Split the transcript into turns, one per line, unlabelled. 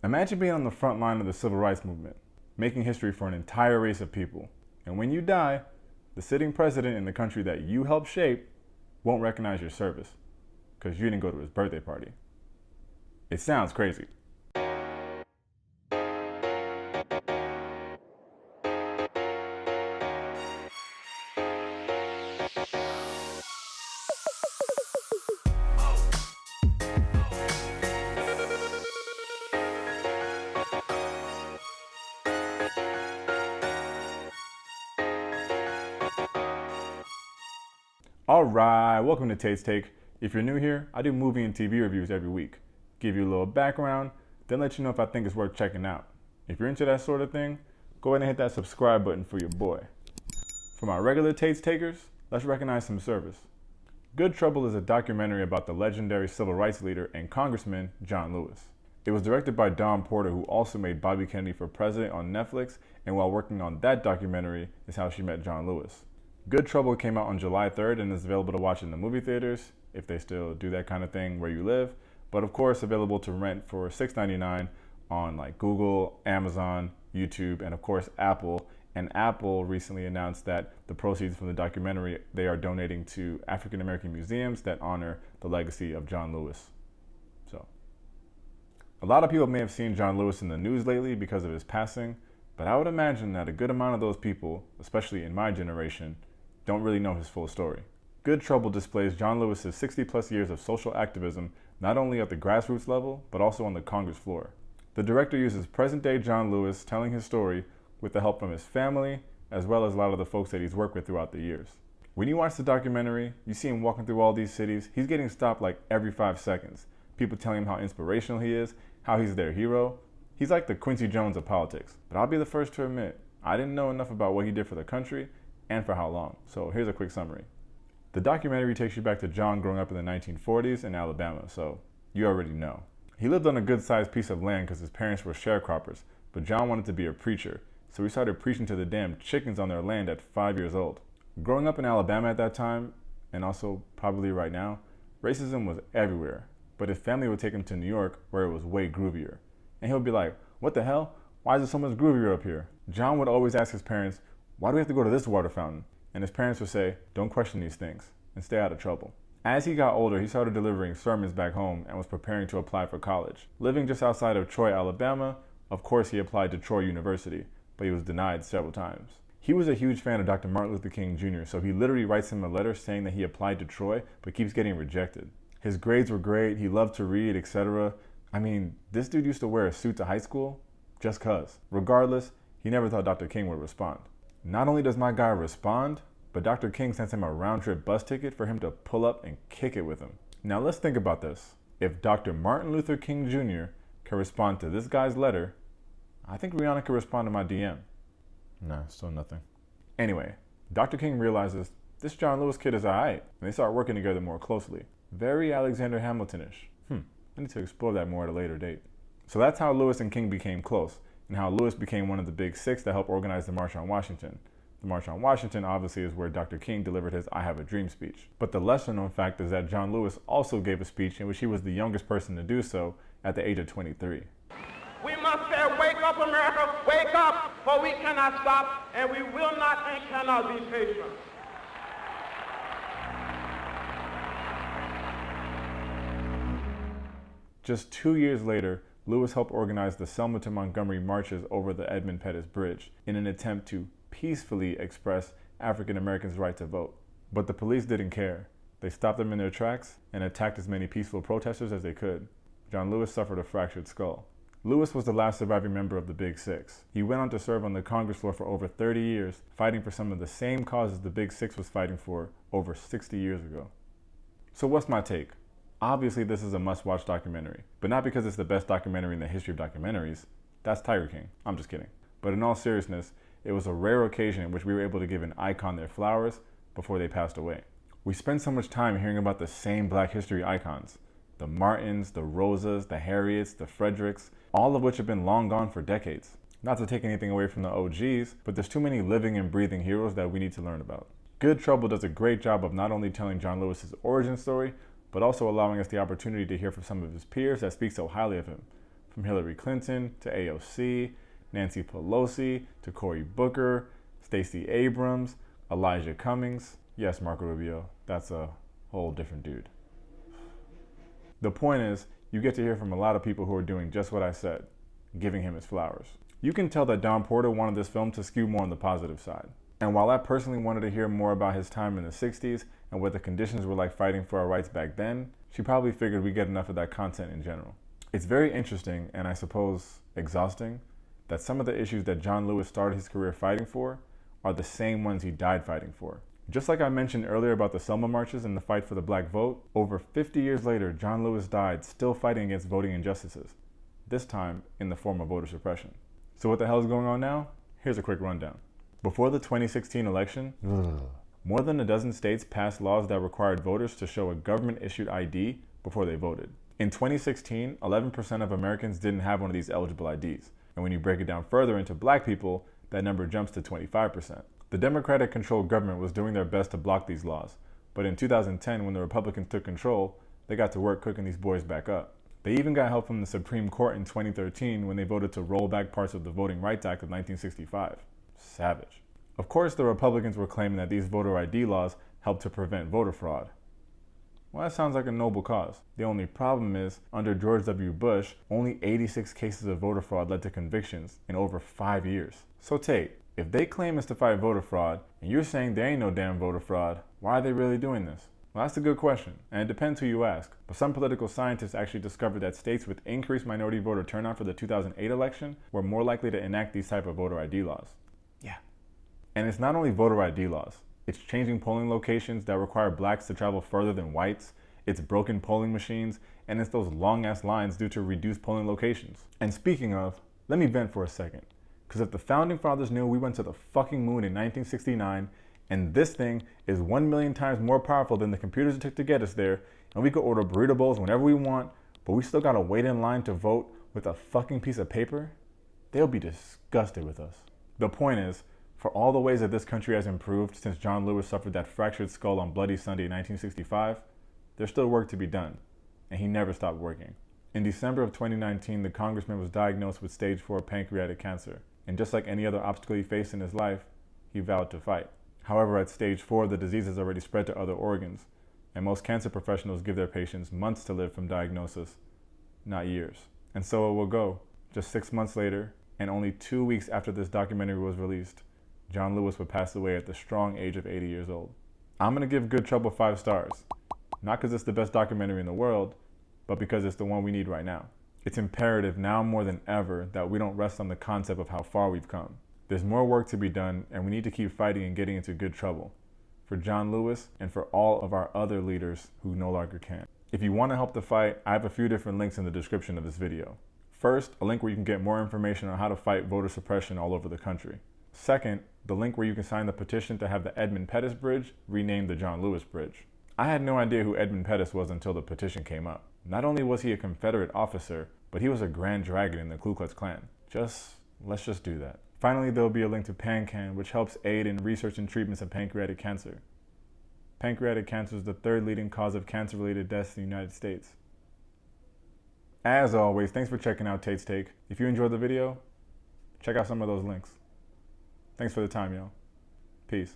Imagine being on the front line of the civil rights movement, making history for an entire race of people. And when you die, the sitting president in the country that you helped shape won't recognize your service because you didn't go to his birthday party. It sounds crazy. Alright, welcome to Tate's Take. If you're new here, I do movie and TV reviews every week. Give you a little background, then let you know if I think it's worth checking out. If you're into that sort of thing, go ahead and hit that subscribe button for your boy. For my regular Tate's Takers, let's recognize some service. Good Trouble is a documentary about the legendary civil rights leader and congressman John Lewis. It was directed by Don Porter, who also made Bobby Kennedy for President on Netflix, and while working on that documentary is how she met John Lewis. Good Trouble came out on July 3rd and is available to watch in the movie theaters, if they still do that kind of thing where you live, but of course available to rent for $6.99 on like Google, Amazon, YouTube, and of course Apple. And Apple recently announced that the proceeds from the documentary they are donating to African American museums that honor the legacy of John Lewis. So, a lot of people may have seen John Lewis in the news lately because of his passing, but I would imagine that a good amount of those people, especially in my generation, don't really know his full story. Good Trouble displays John Lewis's 60-plus years of social activism, not only at the grassroots level, but also on the Congress floor. The director uses present-day John Lewis telling his story with the help from his family, as well as a lot of the folks that he's worked with throughout the years. When you watch the documentary, you see him walking through all these cities. He's getting stopped like every 5 seconds. People telling him how inspirational he is, how he's their hero. He's like the Quincy Jones of politics. But I'll be the first to admit, I didn't know enough about what he did for the country and for how long. So here's a quick summary. The documentary takes you back to John growing up in the 1940s in Alabama, so you already know. He lived on a good-sized piece of land because his parents were sharecroppers, but John wanted to be a preacher, so he started preaching to the damn chickens on their land at 5 years old. Growing up in Alabama at that time, and also probably right now, racism was everywhere, but his family would take him to New York where it was way groovier. And he'll be like, what the hell? Why is it so much groovier up here? John would always ask his parents, why do we have to go to this water fountain? And his parents would say, don't question these things and stay out of trouble. As he got older, he started delivering sermons back home and was preparing to apply for college. Living just outside of Troy, Alabama, of course he applied to Troy University, but he was denied several times. He was a huge fan of Dr. Martin Luther King Jr., so he literally writes him a letter saying that he applied to Troy, but keeps getting rejected. His grades were great, he loved to read, etc. I mean, this dude used to wear a suit to high school just cuz. Regardless, he never thought Dr. King would respond. Not only does my guy respond, but Dr. King sends him a round-trip bus ticket for him to pull up and kick it with him. Now let's think about this. If Dr. Martin Luther King Jr. can respond to this guy's letter, I think Rihanna could respond to my DM. Nah, still nothing. Anyway, Dr. King realizes this John Lewis kid is alright, and they start working together more closely. Very Alexander Hamilton-ish. I need to explore that more at a later date. So that's how Lewis and King became close, and how Lewis became one of the big six that helped organize the March on Washington. The March on Washington obviously is where Dr. King delivered his I Have a Dream speech. But the lesser known fact is that John Lewis also gave a speech in which he was the youngest person to do so at the age of 23.
We must say, wake up America, wake up, for we cannot stop, and we will not and cannot be patient.
Just 2 years later, Lewis helped organize the Selma to Montgomery marches over the Edmund Pettus Bridge in an attempt to peacefully express African Americans' right to vote. But the police didn't care. They stopped them in their tracks and attacked as many peaceful protesters as they could. John Lewis suffered a fractured skull. Lewis was the last surviving member of the Big Six. He went on to serve on the Congress floor for over 30 years, fighting for some of the same causes the Big Six was fighting for over 60 years ago. So what's my take? Obviously, this is a must-watch documentary, but not because it's the best documentary in the history of documentaries. That's Tiger King. I'm just kidding. But in all seriousness, it was a rare occasion in which we were able to give an icon their flowers before they passed away. We spend so much time hearing about the same Black history icons, the Martins, the Rosas, the Harriets, the Fredericks, all of which have been long gone for decades. Not to take anything away from the OGs, but there's too many living and breathing heroes that we need to learn about. Good Trouble does a great job of not only telling John Lewis's origin story, but also allowing us the opportunity to hear from some of his peers that speak so highly of him. from Hillary Clinton to AOC, Nancy Pelosi to Cory Booker, Stacey Abrams, Elijah Cummings. Yes, Marco Rubio, that's a whole different dude. The point is, you get to hear from a lot of people who are doing just what I said, giving him his flowers. You can tell that Dawn Porter wanted this film to skew more on the positive side. And while I personally wanted to hear more about his time in the 60s and what the conditions were like fighting for our rights back then, she probably figured we'd get enough of that content in general. It's very interesting, and I suppose exhausting, that some of the issues that John Lewis started his career fighting for are the same ones he died fighting for. Just like I mentioned earlier about the Selma marches and the fight for the black vote, over 50 years later, John Lewis died still fighting against voting injustices, this time in the form of voter suppression. So what the hell is going on now? Here's a quick rundown. Before the 2016 election, more than a dozen states passed laws that required voters to show a government-issued ID before they voted. In 2016, 11% of Americans didn't have one of these eligible IDs. And when you break it down further into black people, that number jumps to 25%. The Democratic-controlled government was doing their best to block these laws. But in 2010, when the Republicans took control, they got to work cooking these boys back up. They even got help from the Supreme Court in 2013 when they voted to roll back parts of the Voting Rights Act of 1965. Savage. Of course, the Republicans were claiming that these voter ID laws helped to prevent voter fraud. Well, that sounds like a noble cause. The only problem is, under George W. Bush, only 86 cases of voter fraud led to convictions in over 5 years. So Tate, if they claim it's to fight voter fraud, and you're saying there ain't no damn voter fraud, why are they really doing this? Well, that's a good question, and it depends who you ask. But some political scientists actually discovered that states with increased minority voter turnout for the 2008 election were more likely to enact these type of voter ID laws. Yeah. And it's not only voter ID laws. It's changing polling locations that require blacks to travel further than whites. It's broken polling machines, and it's those long-ass lines due to reduced polling locations. And speaking of, let me vent for a second. Because if the Founding Fathers knew we went to the fucking moon in 1969, and this thing is 1 million times more powerful than the computers it took to get us there, and we could order burrito bowls whenever we want, but we still gotta wait in line to vote with a fucking piece of paper, they'll be disgusted with us. The point is, for all the ways that this country has improved since John Lewis suffered that fractured skull on Bloody Sunday in 1965, there's still work to be done, and he never stopped working. In December of 2019, the congressman was diagnosed with stage 4 pancreatic cancer, and just like any other obstacle he faced in his life, he vowed to fight. However, at stage 4, the disease has already spread to other organs, and most cancer professionals give their patients months to live from diagnosis, not years. And so it will go. Just 6 months later, and only 2 weeks after this documentary was released, John Lewis would pass away at the strong age of 80 years old. I'm gonna give Good Trouble 5 stars. Not because it's the best documentary in the world, but because it's the one we need right now. It's imperative now more than ever that we don't rest on the concept of how far we've come. There's more work to be done, and we need to keep fighting and getting into good trouble. For John Lewis and for all of our other leaders who no longer can. If you want to help the fight, I have a few different links in the description of this video. First, a link where you can get more information on how to fight voter suppression all over the country. Second, the link where you can sign the petition to have the Edmund Pettus Bridge renamed the John Lewis Bridge. I had no idea who Edmund Pettus was until the petition came up. Not only was he a Confederate officer, but he was a Grand Dragon in the Ku Klux Klan. Let's just do that. Finally, there'll be a link to PanCan, which helps aid in research and treatments of pancreatic cancer. Pancreatic cancer is the 3rd leading cause of cancer-related deaths in the United States. As always, thanks for checking out Tate's Take. If you enjoyed the video, check out some of those links. Thanks for the time, y'all. Peace.